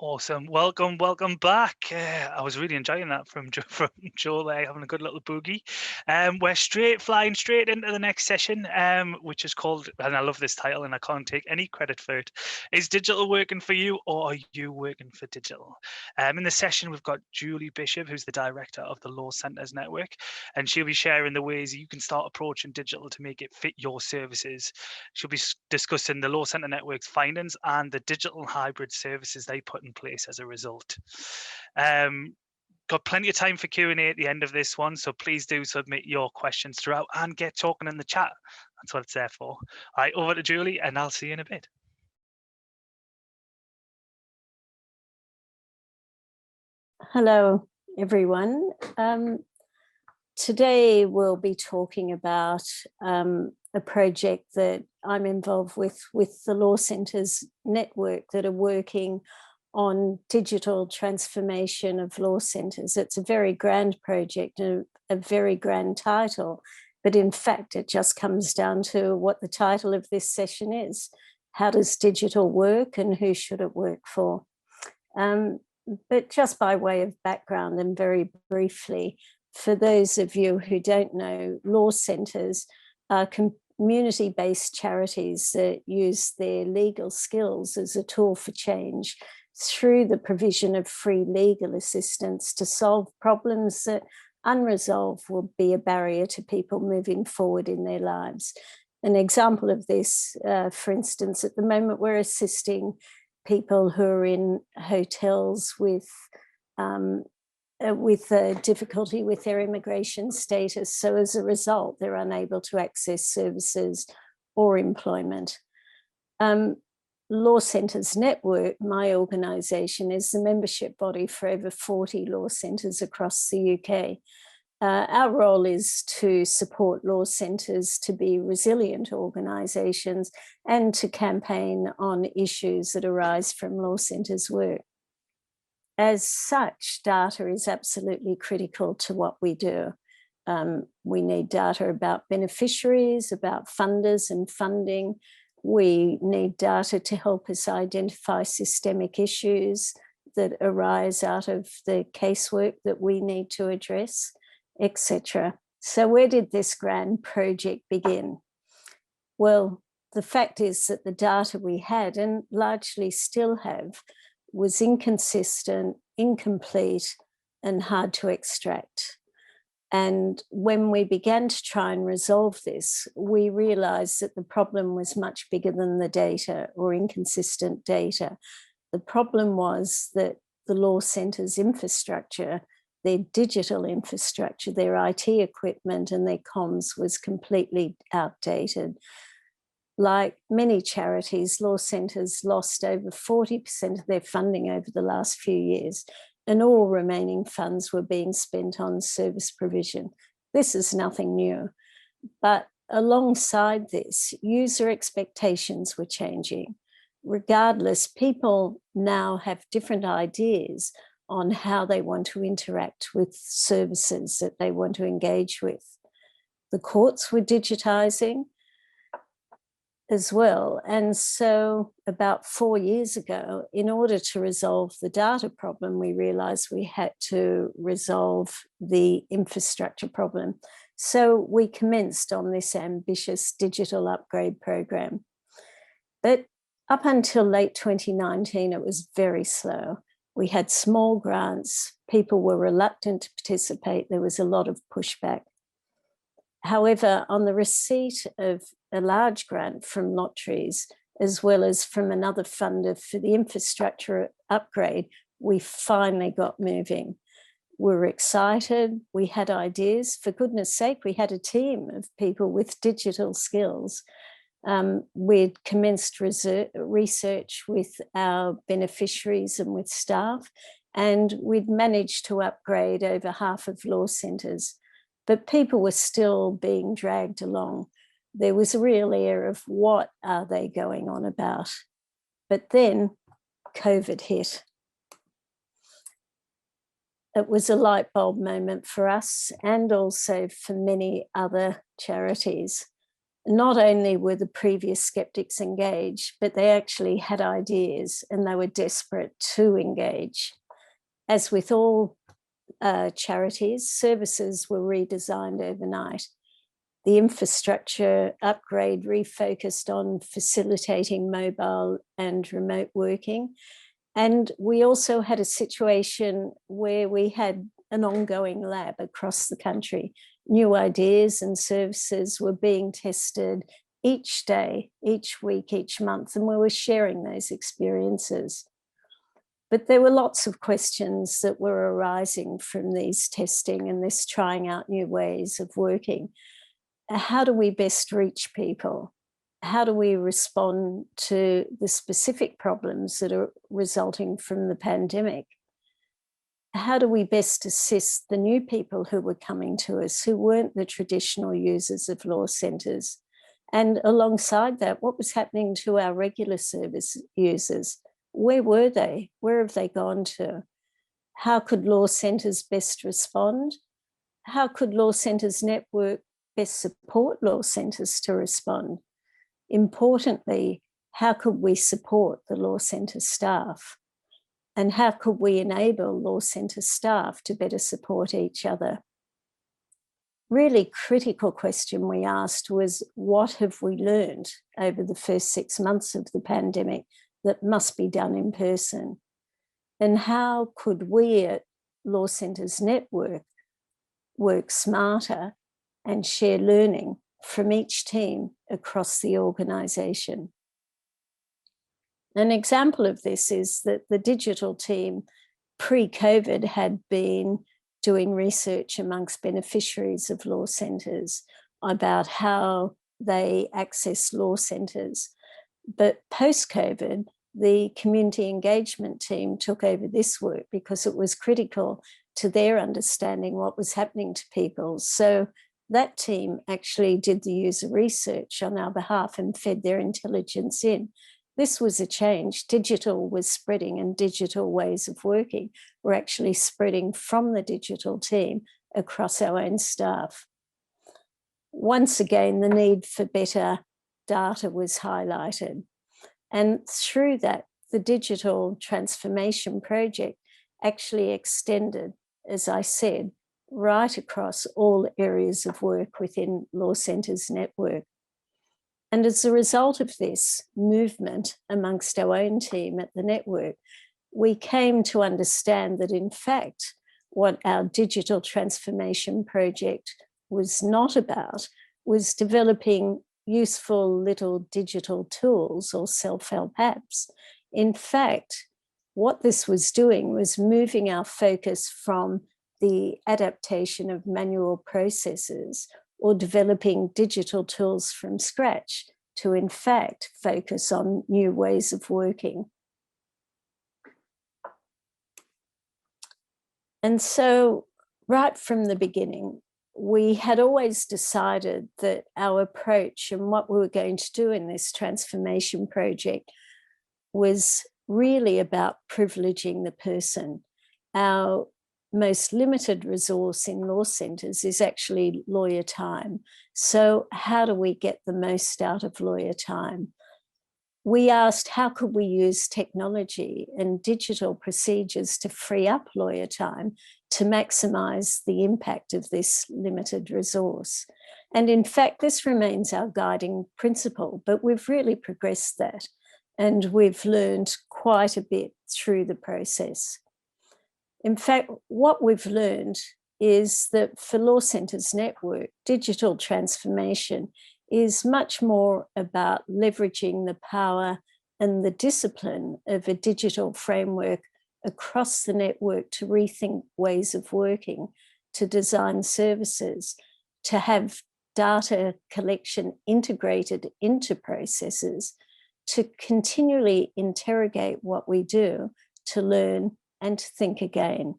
Awesome. Welcome back. I was really enjoying that from from Joel there, having a good little boogie. We're flying straight into the next session, which is called, and I love this title and I can't take any credit for it, is digital working for you or are you working for digital? In the session, we've got Julie Bishop, who's the director of the Law Centres Network, and she'll be sharing the ways you can start approaching digital to make it fit your services. She'll be discussing the Law Centre Network's findings and the digital hybrid services they put in place as a result. Got plenty of time for Q&A at the end of this one, so please do submit your questions throughout and get talking in the chat. That's what it's there for. All right, over to Julie, and I'll see you in a bit. Hello, everyone. Today we'll be talking about a project that I'm involved with the Law Centres Network that are working on digital transformation of law centres. It's a very grand project and a very grand title, but in fact it just comes down to what the title of this session is. How does digital work and who should it work for? But just by way of background and very briefly, for those of you who don't know, law centres are community-based charities that use their legal skills as a tool for change through the provision of free legal assistance to solve problems that unresolved will be a barrier to people moving forward in their lives. An example of this, for instance, at the moment we're assisting people who are in hotels with difficulty with their immigration status. So as a result, they're unable to access services or employment. Law Centres Network, my organisation, is the membership body for over 40 law centres across the UK. Our role is to support law centres to be resilient organisations and to campaign on issues that arise from law centres' work. As such, data is absolutely critical to what we do. We need data about beneficiaries, about funders and funding. We need data to help us identify systemic issues that arise out of the casework that we need to address, etc. So where did this grand project begin? Well, the fact is that the data we had, and largely still have, was inconsistent, incomplete, and hard to extract. And when we began to try and resolve this, we realized that the problem was much bigger than the data or inconsistent data. The problem was that the law centres' infrastructure, their digital infrastructure, their IT equipment and their comms was completely outdated. Like many charities, law centres lost over 40% of their funding over the last few years, and all remaining funds were being spent on service provision. This is nothing new. But alongside this, user expectations were changing. Regardless, people now have different ideas on how they want to interact with services that they want to engage with. The courts were digitising as well. And so about 4 years ago, in order to resolve the data problem, we realized we had to resolve the infrastructure problem. So we commenced on this ambitious digital upgrade program. But up until late 2019, it was very slow. We had small grants, people were reluctant to participate, there was a lot of pushback. However, on the receipt of a large grant from Lotteries, as well as from another funder for the infrastructure upgrade, we finally got moving. We were excited, we had ideas. For goodness sake, we had a team of people with digital skills. We'd commenced research with our beneficiaries and with staff, and we'd managed to upgrade over half of law centres. But people were still being dragged along. There was a real air of what are they going on about? But then COVID hit. It was a light bulb moment for us and also for many other charities. Not only were the previous skeptics engaged, but they actually had ideas and they were desperate to engage. As with all charities, services were redesigned overnight. The infrastructure upgrade refocused on facilitating mobile and remote working. And we also had a situation where we had an ongoing lab across the country. New ideas and services were being tested each day, each week, each month, and we were sharing those experiences. But there were lots of questions that were arising from these testing and this trying out new ways of working. How do we best reach people? How do we respond to the specific problems that are resulting from the pandemic? How do we best assist the new people who were coming to us who weren't the traditional users of law centres? And alongside that, what was happening to our regular service users? Where were they? Where have they gone to? How could law centres best respond? How could Law Centres Network best support law centres to respond? Importantly, how could we support the law centre staff? And how could we enable law centre staff to better support each other? Really critical question we asked was, what have we learned over the first 6 months of the pandemic that must be done in person? And how could we at Law Centres Network work smarter and share learning from each team across the organisation? An example of this is that the digital team pre-COVID had been doing research amongst beneficiaries of law centres about how they access law centres. But post-COVID, the community engagement team took over this work because it was critical to their understanding what was happening to people. So that team actually did the user research on our behalf and fed their intelligence in. This was a change. Digital was spreading and digital ways of working were actually spreading from the digital team across our own staff. Once again, the need for better data was highlighted. And through that, the digital transformation project actually extended, as I said, right across all areas of work within Law Centres Network. And as a result of this movement amongst our own team at the network, we came to understand that, in fact, what our digital transformation project was not about was developing useful little digital tools or self-help apps. In fact, what this was doing was moving our focus from the adaptation of manual processes or developing digital tools from scratch to, in fact, focus on new ways of working. And so, right from the beginning, we had always decided that our approach and what we were going to do in this transformation project was really about privileging the person. Our most limited resource in law centres is actually lawyer time. So how do we get the most out of lawyer time? We asked, how could we use technology and digital procedures to free up lawyer time to maximise the impact of this limited resource? And in fact, this remains our guiding principle, but we've really progressed that. And we've learned quite a bit through the process. In fact, what we've learned is that for Law Centres Network, digital transformation is much more about leveraging the power and the discipline of a digital framework across the network to rethink ways of working, to design services, to have data collection integrated into processes, to continually interrogate what we do, to learn and to think again.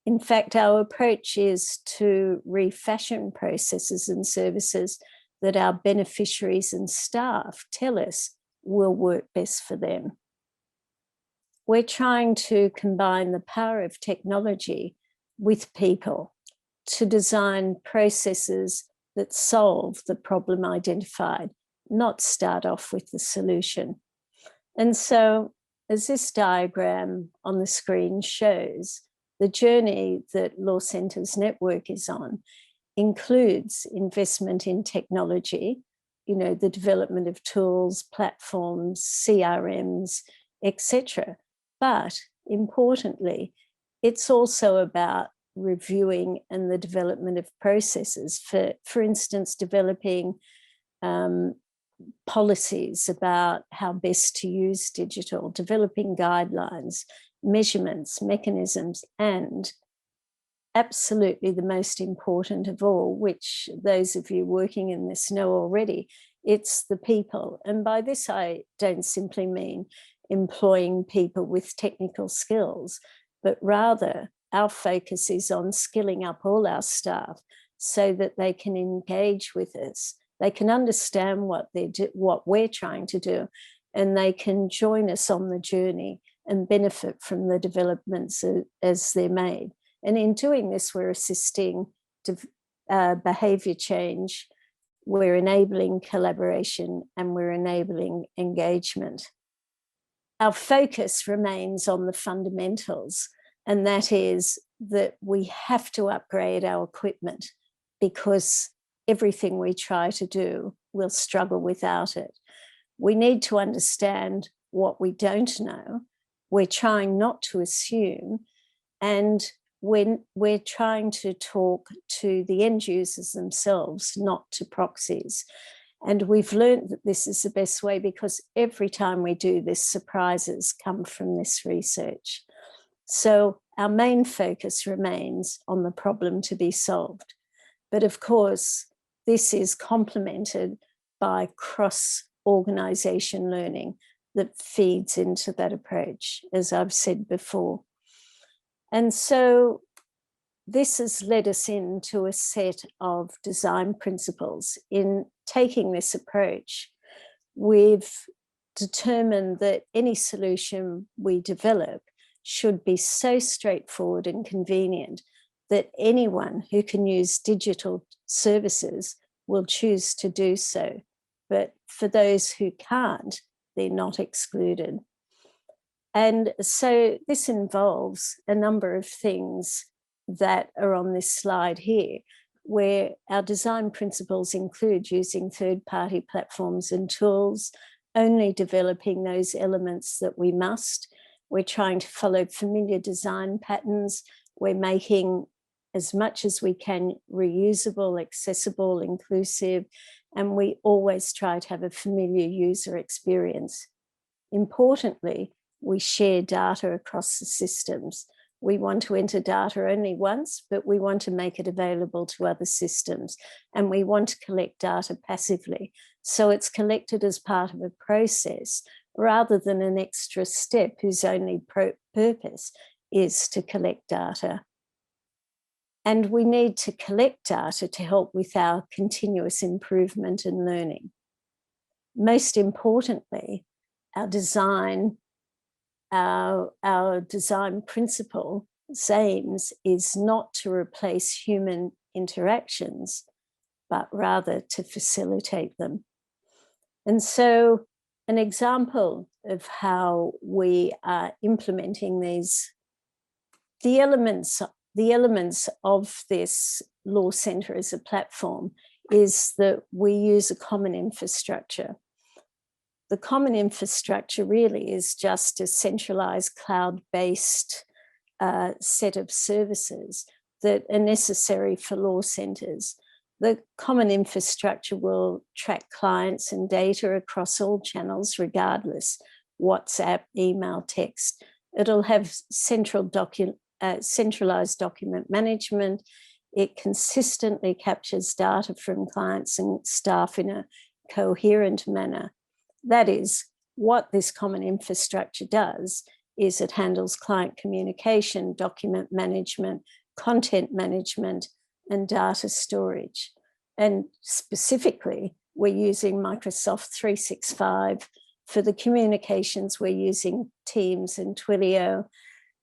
In fact, our approach is to refashion processes and services that our beneficiaries and staff tell us will work best for them. We're trying to combine the power of technology with people to design processes that solve the problem identified, not start off with the solution. And so, as this diagram on the screen shows, the journey that Law Centres Network is on includes investment in technology, the development of tools, platforms, CRMs, etc. But importantly, it's also about reviewing and the development of processes. For instance, developing policies about how best to use digital, developing guidelines, measurements, mechanisms, and absolutely the most important of all, which those of you working in this know already, it's the people. And by this, I don't simply mean employing people with technical skills, but rather our focus is on skilling up all our staff so that they can engage with us. They can understand what we're trying to do, and they can join us on the journey and benefit from the developments as they're made. And in doing this, we're assisting behaviour change, we're enabling collaboration, and we're enabling engagement. Our focus remains on the fundamentals, and that is that we have to upgrade our equipment, because everything we try to do will struggle without it. We need to understand what we don't know. We're trying not to assume, and when we're trying to talk to the end users themselves, not to proxies. And we've learned that this is the best way, because every time we do this, surprises come from this research. So our main focus remains on the problem to be solved. But of course, this is complemented by cross-organisation learning that feeds into that approach, as I've said before. And so this has led us into a set of design principles. In taking this approach, we've determined that any solution we develop should be so straightforward and convenient that anyone who can use digital services will choose to do so. But for those who can't, they're not excluded. And so this involves a number of things that are on this slide here, where our design principles include using third-party platforms and tools, only developing those elements that we must. We're trying to follow familiar design patterns. We're making as much as we can reusable, accessible, inclusive, and we always try to have a familiar user experience. Importantly, we share data across the systems. We want to enter data only once, but we want to make it available to other systems. And we want to collect data passively. So it's collected as part of a process rather than an extra step whose only purpose is to collect data. And we need to collect data to help with our continuous improvement and learning. Most importantly, our design principle aims is not to replace human interactions, but rather to facilitate them. And so an example of how we are implementing the elements of this law centre as a platform is that we use a common infrastructure. The common infrastructure really is just a centralised cloud-based set of services that are necessary for law centres. The common infrastructure will track clients and data across all channels, regardless, WhatsApp, email, text. It'll have centralised document management. It consistently captures data from clients and staff in a coherent manner. That is, what this common infrastructure does is it handles client communication, document management, content management, and data storage. And specifically, we're using Microsoft 365. For the communications, we're using Teams and Twilio.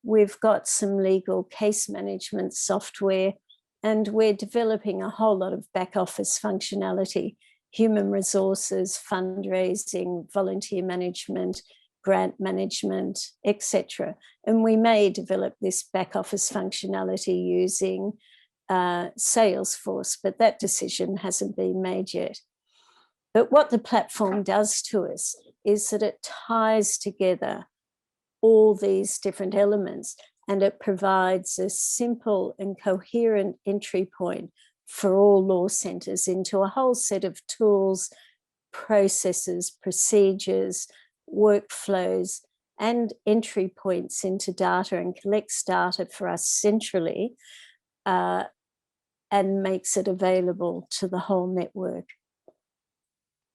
We've got some legal case management software. And we're developing a whole lot of back office functionality, human resources, fundraising, volunteer management, grant management, etc. And we may develop this back office functionality using Salesforce, but that decision hasn't been made yet. But what the platform does to us is that it ties together all these different elements, and it provides a simple and coherent entry point for all law centres into a whole set of tools, processes, procedures, workflows, and entry points into data, and collects data for us centrally and makes it available to the whole network.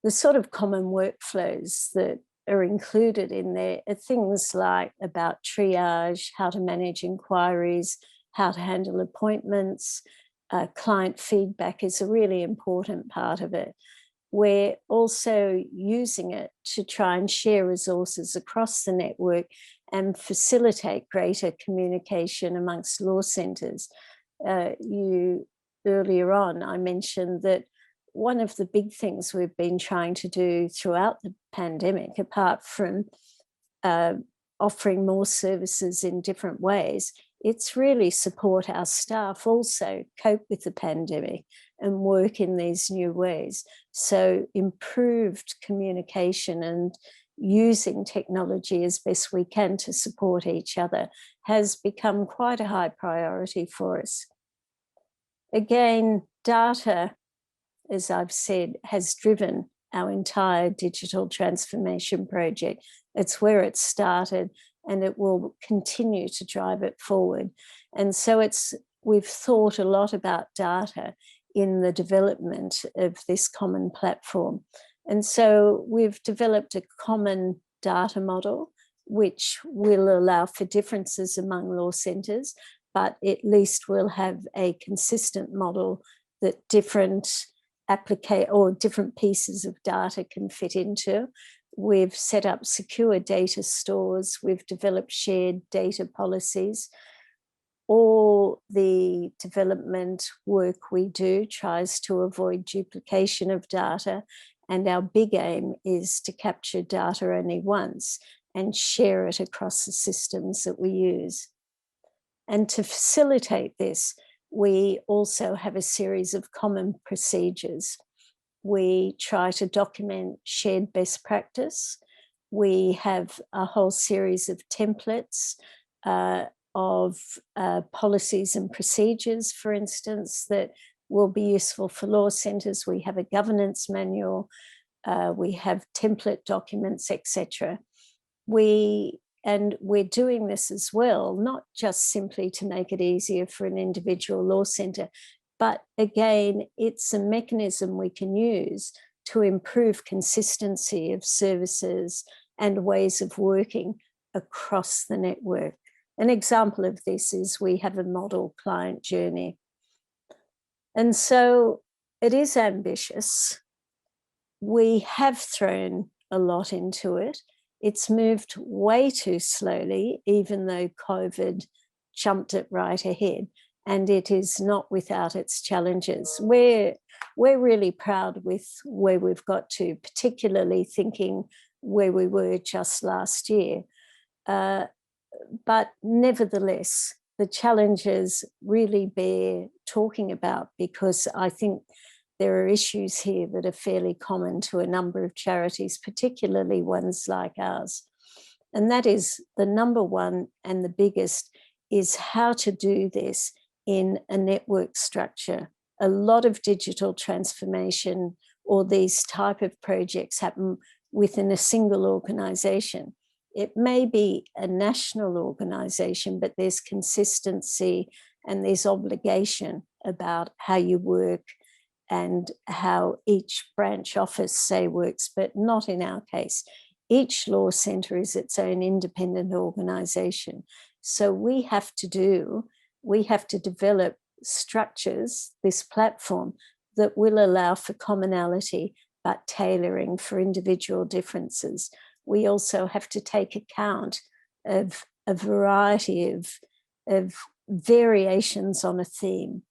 The sort of common workflows that are included in there are things like about triage, how to manage inquiries, how to handle appointments. Client feedback is a really important part of it. We're also using it to try and share resources across the network and facilitate greater communication amongst law centres. Earlier on, I mentioned that one of the big things we've been trying to do throughout the pandemic, apart from offering more services in different ways, it's really support our staff also cope with the pandemic and work in these new ways. So improved communication and using technology as best we can to support each other has become quite a high priority for us. Again, data, as I've said, has driven our entire digital transformation project. It's where it started, and it will continue to drive it forward. And so we've thought a lot about data in the development of this common platform. And so we've developed a common data model, which will allow for differences among law centres, but at least we'll have a consistent model that different pieces of data can fit into. We've set up secure data stores. We've developed shared data policies. All the development work we do tries to avoid duplication of data, and our big aim is to capture data only once and share it across the systems that we use. And to facilitate this, we also have a series of common procedures. We try to document shared best practice. We have a whole series of templates of policies and procedures, for instance, that will be useful for law centres. We have a governance manual. We have template documents, etc. And we're doing this as well, not just simply to make it easier for an individual law centre, but again, it's a mechanism we can use to improve consistency of services and ways of working across the network. An example of this is we have a model client journey. And so it is ambitious. We have thrown a lot into it. It's moved way too slowly, even though COVID jumped it right ahead, and it is not without its challenges. We're really proud with where we've got to, particularly thinking where we were just last year. But nevertheless, the challenges really bear talking about, because I think there are issues here that are fairly common to a number of charities, particularly ones like ours. And that is the number one and the biggest is how to do this in a network structure. A lot of digital transformation or these type of projects happen within a single organisation. It may be a national organisation, but there's consistency and there's obligation about how you work and how each branch office, say, works, but not in our case. Each law centre is its own independent organisation. So we have to develop structures, this platform, that will allow for commonality, but tailoring for individual differences. We also have to take account of a variety of variations on a theme.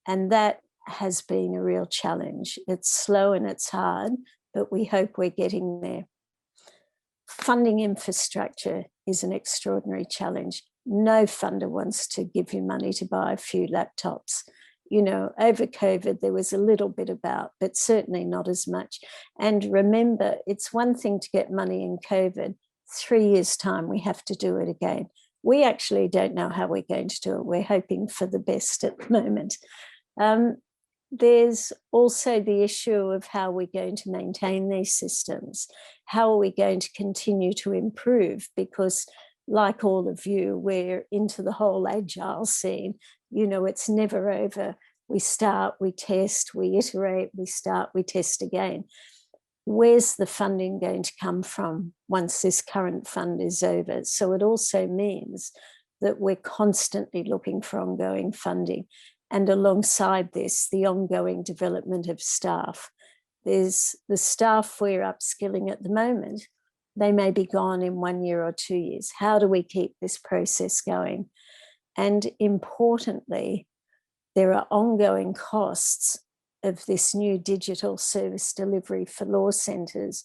And that has been a real challenge. It's slow and it's hard, but we hope we're getting there. Funding infrastructure is an extraordinary challenge. No funder wants to give you money to buy a few laptops. You know, over COVID, there was a little bit about, but certainly not as much. And remember, it's one thing to get money in COVID. 3 years' time, we have to do it again. We actually don't know how we're going to do it. We're hoping for the best at the moment. There's also the issue of how we're going to maintain these systems. How are we going to continue to improve? Because like all of you, we're into the whole agile scene. You know, it's never over. We start, we test, we iterate, we start, we test again. Where's the funding going to come from once this current fund is over? So it also means that we're constantly looking for ongoing funding. And alongside this, the ongoing development of staff. There's the staff we're upskilling at the moment. They may be gone in 1 year or 2 years. How do we keep this process going? And importantly, there are ongoing costs of this new digital service delivery for law centres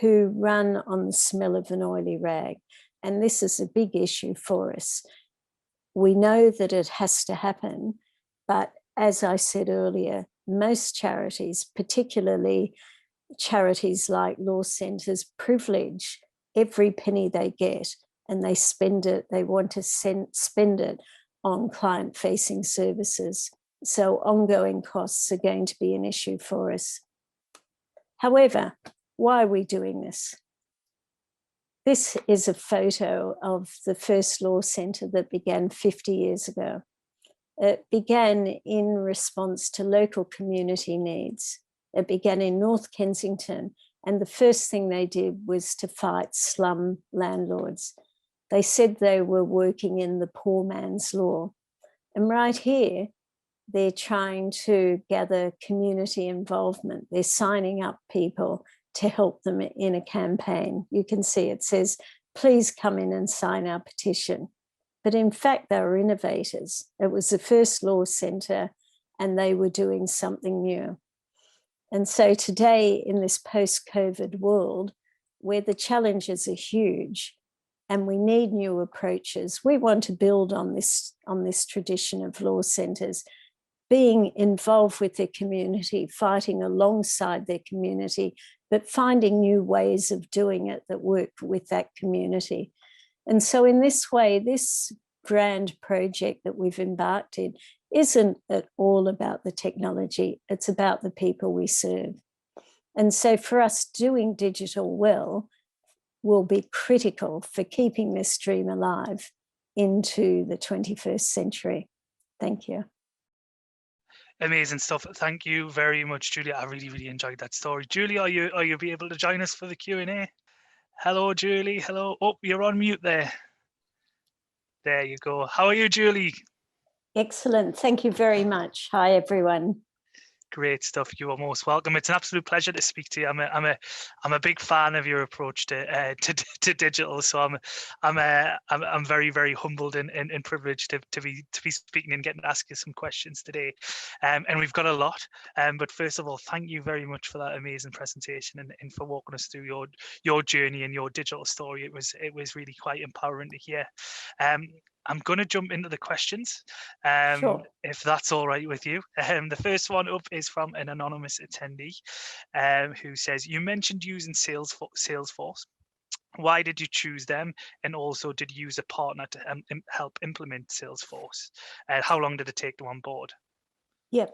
who run on the smell of an oily rag. And this is a big issue for us. We know that it has to happen, but as I said earlier, most charities, particularly charities like law centres, privilege every penny they get and they spend it, they want to spend it on client-facing services. So ongoing costs are going to be an issue for us. However, why are we doing this? This is a photo of the first law centre that began 50 years ago. It began in response to local community needs. It began in North Kensington, and the first thing they did was to fight slum landlords. They said they were working in the poor man's law. And right here, they're trying to gather community involvement. They're signing up people to help them in a campaign. You can see it says, please come in and sign our petition. But in fact, they were innovators. It was the first law centre and they were doing something new. And so today in this post-COVID world, where the challenges are huge and we need new approaches, we want to build on this tradition of law centres, being involved with their community, fighting alongside their community, but finding new ways of doing it that work with that community. And so in this way, this grand project that we've embarked in isn't at all about the technology, it's about the people we serve. And so for us, doing digital well will be critical for keeping this dream alive into the 21st century. Thank you. Amazing stuff. Thank you very much, Julia. I really enjoyed that story. Julie, are you be able to join us for the Q&A? Hello, Julie. Hello. Oh, you're on mute there. There you go. How are you, Julie? Excellent. Thank you very much. Hi, everyone. Great stuff. You are most welcome. It's an absolute pleasure to speak to you. I'm a big fan of your approach to digital. So I'm very humbled and privileged to be speaking and getting to ask you some questions today. And we've got a lot. But first of all, thank you very much for that amazing presentation and for walking us through your journey and your digital story. It was really quite empowering to hear. I'm going to jump into the questions, Sure. if that's all right with you. The first one up is from an anonymous attendee who says, you mentioned using Salesforce. Why did you choose them? And also, did you use a partner to help implement Salesforce? How long did it take to onboard? Yep.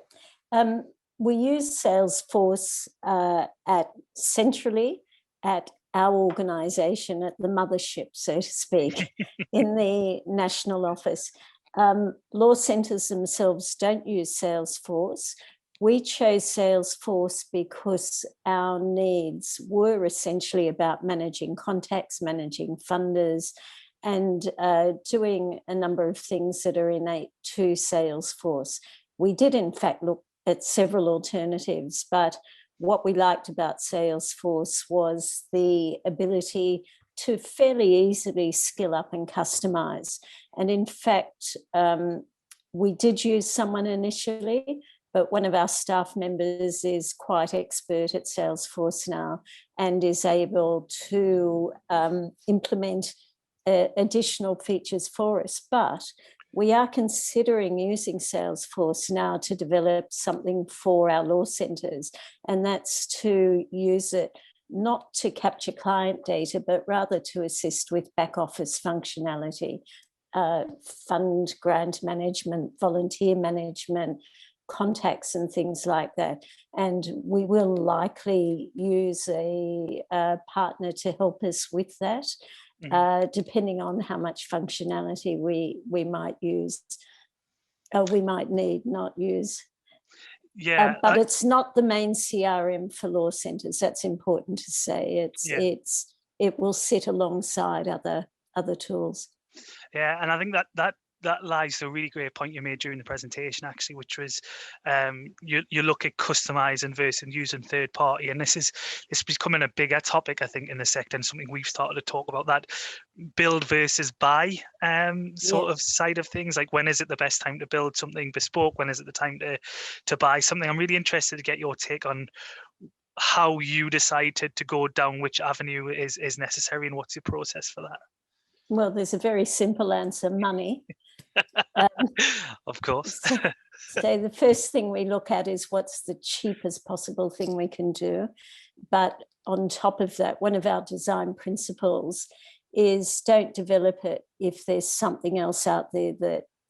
We use Salesforce centrally at our organisation, at the mothership, so to speak, in the national office. Law centres themselves don't use Salesforce. We chose Salesforce because our needs were essentially about managing contacts, managing funders, and doing a number of things that are innate to Salesforce. We did, in fact, look at several alternatives, but what we liked about Salesforce was the ability to fairly easily skill up and customize. And in fact, we did use someone initially, but one of our staff members is quite expert at Salesforce now and is able to implement additional features for us. But we are considering using Salesforce now to develop something for our law centres, and that's to use it not to capture client data, but rather to assist with back office functionality, fund grant management, volunteer management, contacts and things like that. And we will likely use a partner to help us with that, depending on how much functionality we might use, we might need, not use. Yeah, but it's not the main CRM for law centres. That's important to say. It will sit alongside other tools. Yeah, and I think that lies a really great point you made during the presentation, actually, which was you look at customizing versus using third party, and this is becoming a bigger topic, I think, in the sector, and something we've started to talk about, that build versus buy sort of side of things. Like, when is it the best time to build something bespoke? When is it the time to buy something? I'm really interested to get your take on how you decided to go down which avenue is necessary, and what's your process for that. Well, there's a very simple answer: money. Of course. So the first thing we look at is what's the cheapest possible thing we can do. But on top of that, one of our design principles is don't develop it if there's something else out there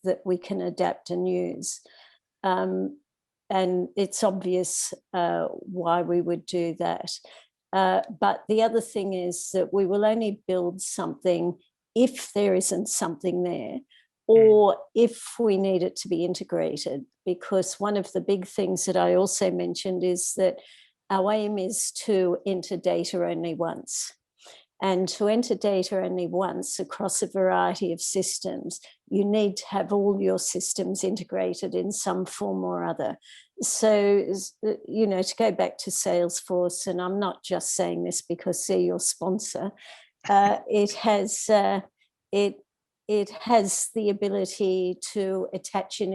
that we can adapt and use. And it's obvious why we would do that. But the other thing is that we will only build something if there isn't something there, or if we need it to be integrated. Because one of the big things that I also mentioned is that our aim is to enter data only once. And to enter data only once across a variety of systems, you need to have all your systems integrated in some form or other. So, to go back to Salesforce, and I'm not just saying this because they're your sponsor, it has the ability to attach in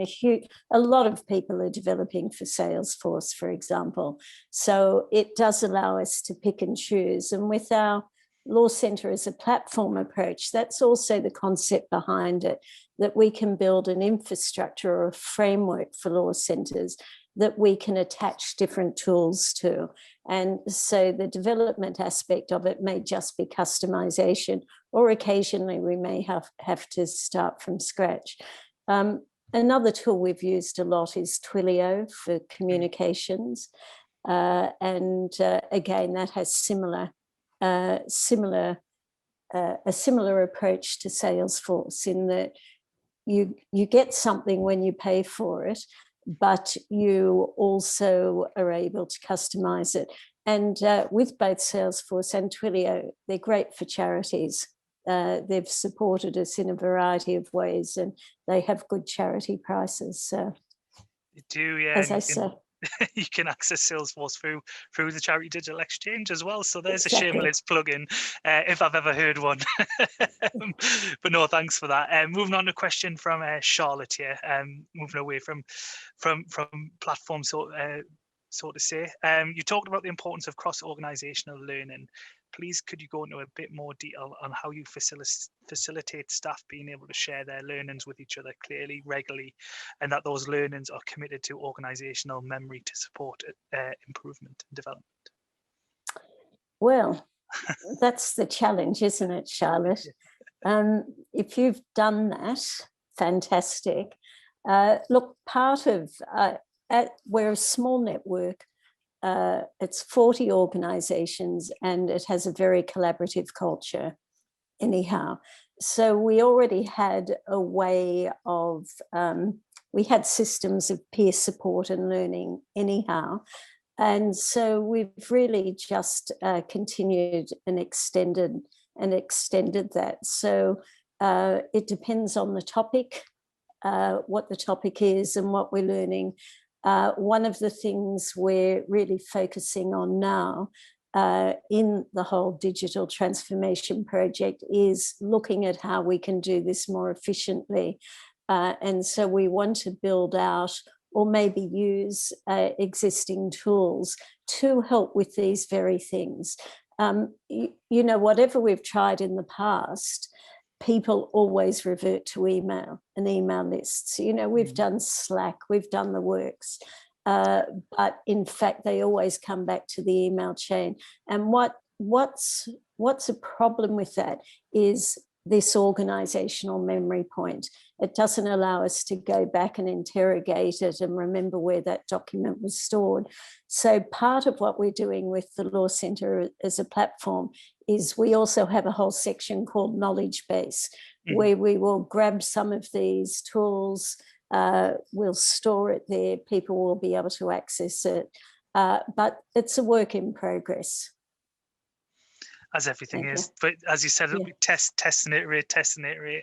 a lot of people are developing for Salesforce, for example. So it does allow us to pick and choose. And with our Law Centre as a platform approach, that's also the concept behind it, that we can build an infrastructure or a framework for law centres that we can attach different tools to. And so the development aspect of it may just be customization, or occasionally we may have to start from scratch. Another tool we've used a lot is Twilio for communications. And again, that has a similar approach to Salesforce, in that you get something when you pay for it, but you also are able to customize it. And with both Salesforce and Twilio, they're great for charities. They've supported us in a variety of ways, and they have good charity prices. So, you do, yeah. As I say, you can access Salesforce through the Charity Digital Exchange as well. So there's exactly. a shameless plug-in, if I've ever heard one. But no, thanks for that. Moving on to a question from Charlotte here. Moving away from platforms, so to say. You talked about the importance of cross-organizational learning. Please, could you go into a bit more detail on how you facilitate staff being able to share their learnings with each other clearly, regularly, and that those learnings are committed to organizational memory to support improvement and development? Well, that's the challenge, isn't it, Charlotte? If you've done that, fantastic. Look, part of we're a small network. It's 40 organizations, and it has a very collaborative culture anyhow. So we already had a way of, we had systems of peer support and learning anyhow. And so we've really just continued and extended that. So it depends on the topic, what the topic is and what we're learning. One of the things we're really focusing on now in the whole digital transformation project is looking at how we can do this more efficiently. And so we want to build out or maybe use existing tools to help with these very things. You know, whatever we've tried in the past, people always revert to email and email lists. You know, we've done Slack, we've done the works, but in fact, they always come back to the email chain. And what's a problem with that is this organizational memory point. It doesn't allow us to go back and interrogate it and remember where that document was stored. So part of what we're doing with the Law Centre as a platform is we also have a whole section called Knowledge Base, where we will grab some of these tools, we'll store it there, people will be able to access it, but it's a work in progress. As everything is, but as you said, it'll be test and iterate.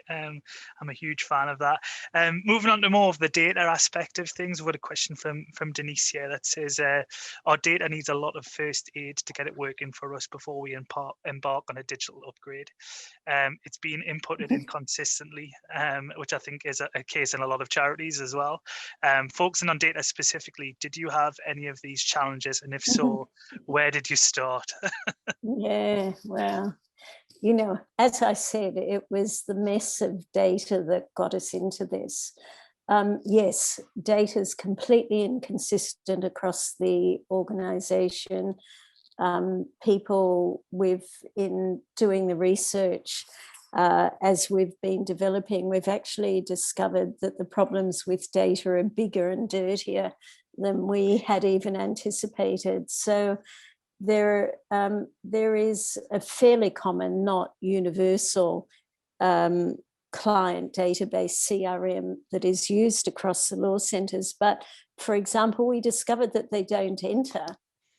I'm a huge fan of that. Moving on to more of the data aspect of things, we've got a question from Denise here that says, our data needs a lot of first aid to get it working for us before we embark on a digital upgrade. It's been inputted inconsistently, which I think is a case in a lot of charities as well. Focusing on data specifically, did you have any of these challenges? And if so, where did you start? Yeah, well, you know, as I said, it was the mess of data that got us into this. Yes, data is completely inconsistent across the organisation. People in doing the research, as we've been developing, we've actually discovered that the problems with data are bigger and dirtier than we had even anticipated. So there is a fairly common, not universal, client database CRM that is used across the law centres. But for example, we discovered that they don't enter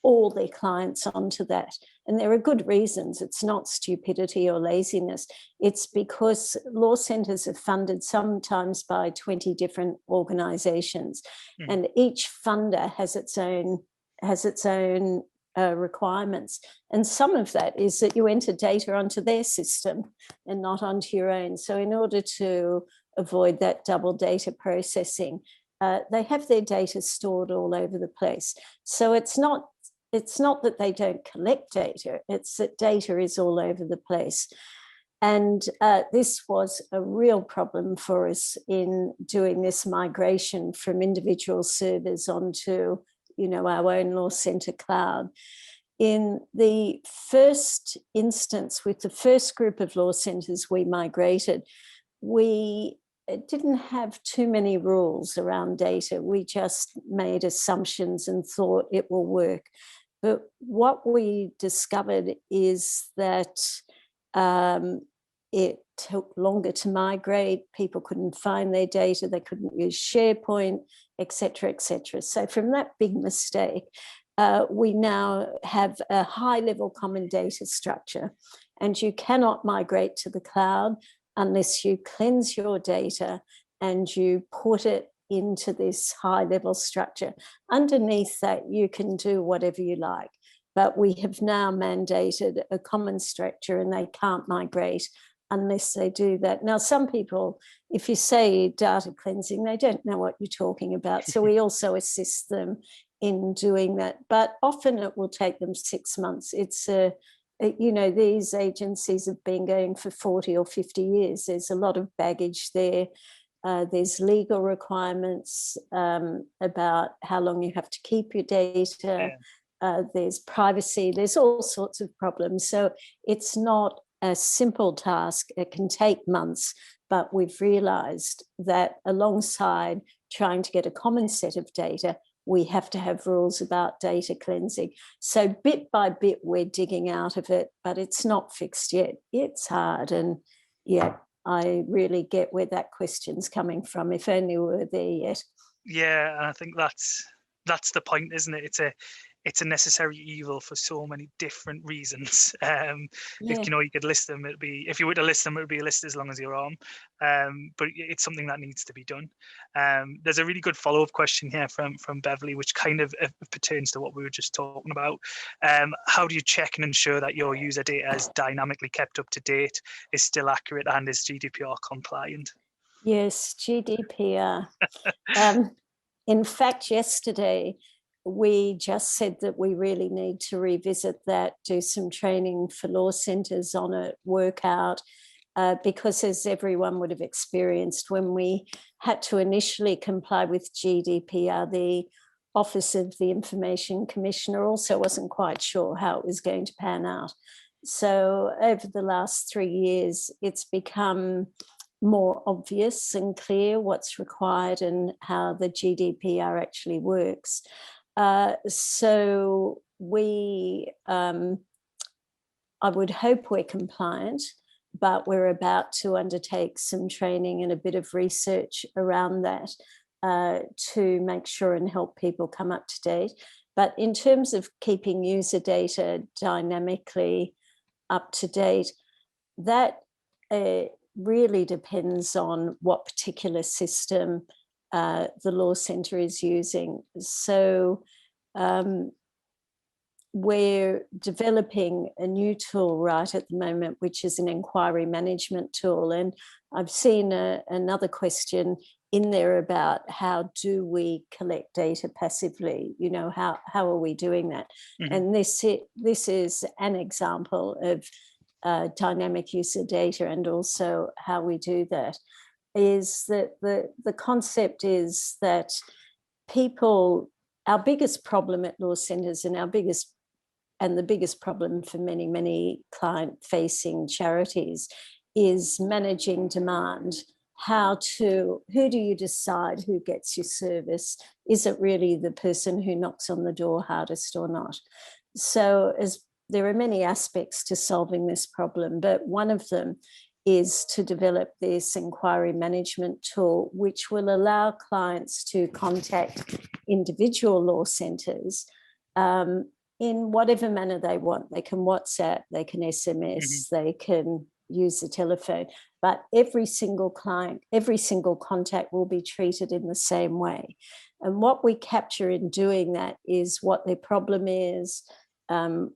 all their clients onto that. And there are good reasons. It's not stupidity or laziness. It's because law centres are funded sometimes by 20 different organisations, and each funder has its own requirements. And some of that is that you enter data onto their system and not onto your own. So in order to avoid that double data processing, they have their data stored all over the place. So it's not that they don't collect data, it's that data is all over the place. And this was a real problem for us in doing this migration from individual servers onto, you know, our own Law Centre cloud. In the first instance, with the first group of law centres we migrated, we didn't have too many rules around data. We just made assumptions and thought it will work. But what we discovered is that it took longer to migrate, people couldn't find their data, they couldn't use SharePoint, etc., etc. So from that big mistake, we now have a high-level common data structure, and you cannot migrate to the cloud unless you cleanse your data and you put it into this high-level structure. Underneath that, you can do whatever you like, but we have now mandated a common structure and they can't migrate unless they do that. Now, some people, if you say data cleansing, they don't know what you're talking about. So we also assist them in doing that. But often it will take them 6 months. It's you know, these agencies have been going for 40 or 50 years. There's a lot of baggage there. There's legal requirements about how long you have to keep your data. There's privacy. There's all sorts of problems. So it's not a simple task. It can take months, but we've realized that alongside trying to get a common set of data, we have to have rules about data cleansing. So bit by bit, we're digging out of it, but it's not fixed yet. It's hard. And yeah, I really get where that question's coming from. If only we were there yet. Yeah, and I think that's the point, isn't it? It's a necessary evil for so many different reasons. If you know, you could list them, if you were to list them, it would be a list as long as your arm. But it's something that needs to be done. There's a really good follow-up question here from Beverly, which kind of pertains to what we were just talking about. How do you check and ensure that your user data is dynamically kept up to date, is still accurate, and is GDPR compliant? Yes, GDPR. In fact, yesterday we just said that we really need to revisit that, do some training for law centres on it, work out, because as everyone would have experienced, when we had to initially comply with GDPR, the Office of the Information Commissioner also wasn't quite sure how it was going to pan out. So over the last 3 years, it's become more obvious and clear what's required and how the GDPR actually works. So I would hope we're compliant, but we're about to undertake some training and a bit of research around that to make sure and help people come up to date. But in terms of keeping user data dynamically up to date, that really depends on what particular system the law centre is using. So we're developing a new tool right at the moment, which is an inquiry management tool. And I've seen another question in there about how do we collect data passively? You know, how are we doing that? Mm-hmm. And this is an example of dynamic user data, and also how we do that is that the concept is that people, our biggest problem at law centres and the biggest problem for many client facing charities is managing demand. Who do you decide who gets your service? Is it really the person who knocks on the door hardest or not? So there are many aspects to solving this problem, but one of them is to develop this inquiry management tool, which will allow clients to contact individual law centres in whatever manner they want. They can WhatsApp, they can SMS, they can use the telephone, but every single client, every single contact will be treated in the same way. And what we capture in doing that is what their problem is,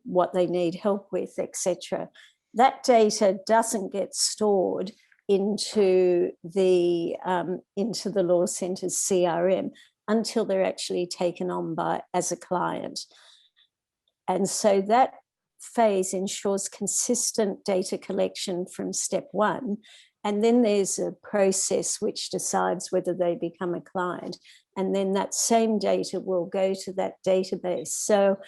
what they need help with, etc. That data doesn't get stored into the law centre's CRM until they're actually taken on as a client. And so that phase ensures consistent data collection from step one. And then there's a process which decides whether they become a client. And then that same data will go to that database. So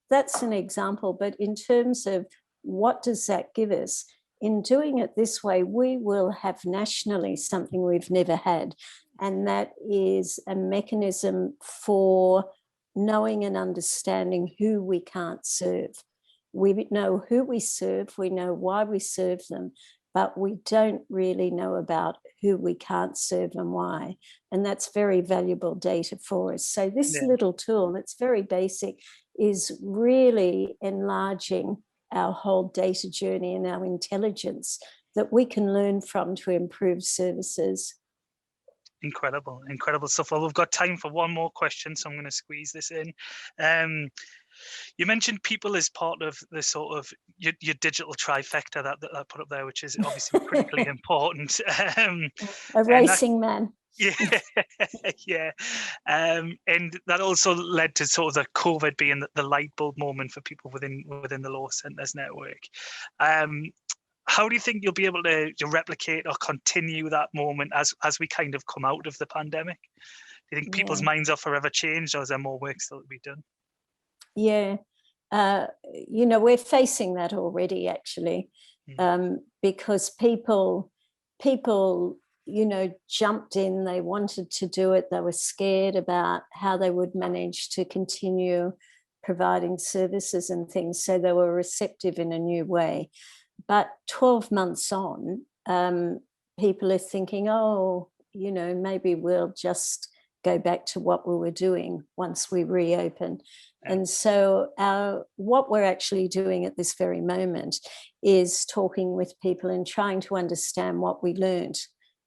that's an example. But in terms of what does that give us? In doing it this way, we will have nationally something we've never had. And that is a mechanism for knowing and understanding who we can't serve. We know who we serve, we know why we serve them, but we don't really know about who we can't serve and why. And that's very valuable data for us. So this little tool, it's very basic, is really enlarging our whole data journey and our intelligence that we can learn from to improve services. Incredible stuff. Well, we've got time for one more question, so I'm going to squeeze this in. You mentioned people as part of the sort of your digital trifecta that I put up there, which is obviously critically important. A racing man. Yeah, yeah. And that also led to sort of the COVID being the light bulb moment for people within the law centres network. How do you think you'll be able to replicate or continue that moment as we kind of come out of the pandemic? Do you think people's minds are forever changed, or is there more work still to be done? Yeah, we're facing that already, actually, because people, jumped in, they wanted to do it, they were scared about how they would manage to continue providing services and things, so they were receptive in a new way. But 12 months on, people are thinking, maybe we'll just go back to what we were doing once we reopen. And so what we're actually doing at this very moment is talking with people and trying to understand what we learned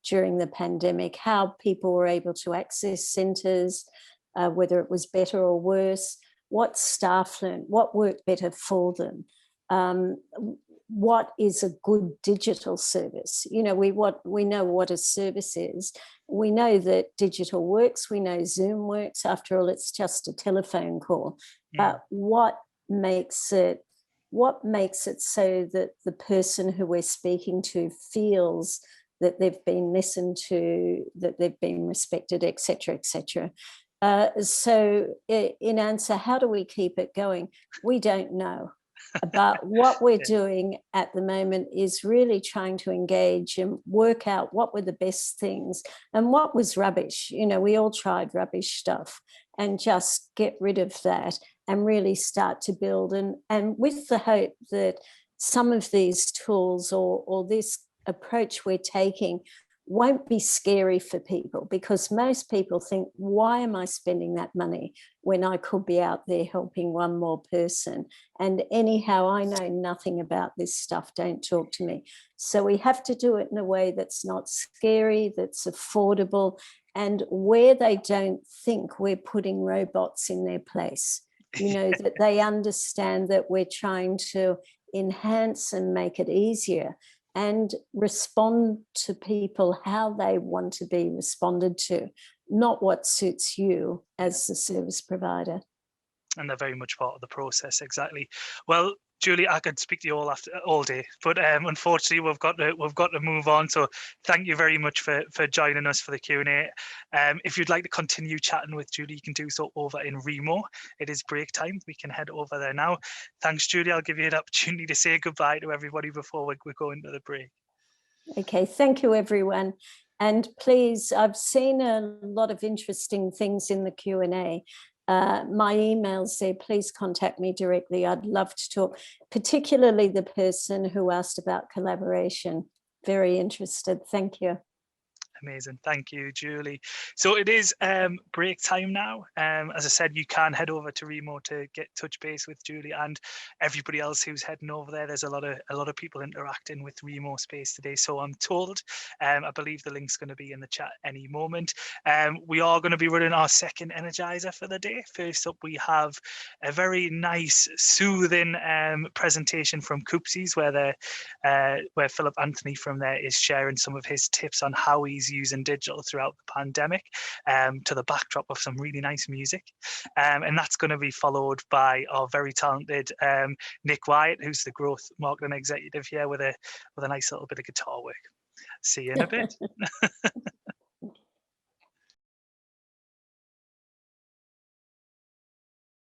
during the pandemic, how people were able to access centres, whether it was better or worse, what staff learned, what worked better for them. what is a good digital service? You know, we know what a service is. We know that digital works. We know Zoom works. After all, it's just a telephone call. But what makes it so that the person who we're speaking to feels that they've been listened to, that they've been respected, etc., etc. So in answer, how do we keep it going? We don't know. But what we're doing at the moment is really trying to engage and work out what were the best things and what was rubbish. You know, we all tried rubbish stuff, and just get rid of that and really start to build. And with the hope that some of these tools or this approach we're taking won't be scary for people, because most people think, why am I spending that money when I could be out there helping one more person? And anyhow, I know nothing about this stuff. Don't talk to me. So we have to do it in a way that's not scary, that's affordable, and where they don't think we're putting robots in their place. You know, that they understand that we're trying to enhance and make it easier and respond to people how they want to be responded to, not what suits you as the service provider. And they're very much part of the process. Exactly. Well, Julie, I could speak to you all day, but unfortunately we've got to move on. So thank you very much for joining us for the Q&A. If you'd like to continue chatting with Julie, you can do so over in Remo. It is break time. We can head over there now. Thanks, Julie. I'll give you an opportunity to say goodbye to everybody before we go into the break. Okay, thank you, everyone. And please, I've seen a lot of interesting things in the Q&A. My email's there. Please contact me directly. I'd love to talk, particularly the person who asked about collaboration. Very interested. Thank you. Amazing. Thank you, Julie. So it is break time now. As I said, you can head over to Remo to get touch base with Julie and everybody else who's heading over there. There's a lot of people interacting with Remo Space today. So I'm told, I believe the link's going to be in the chat any moment. We are going to be running our second Energizer for the day. First up, we have a very nice, soothing presentation from Coopsies, where Philip Anthony from there is sharing some of his tips on how he's using digital throughout the pandemic, to the backdrop of some really nice music, and that's going to be followed by our very talented Nick Wyatt, who's the growth marketing executive here, with a nice little bit of guitar work. See you in a bit.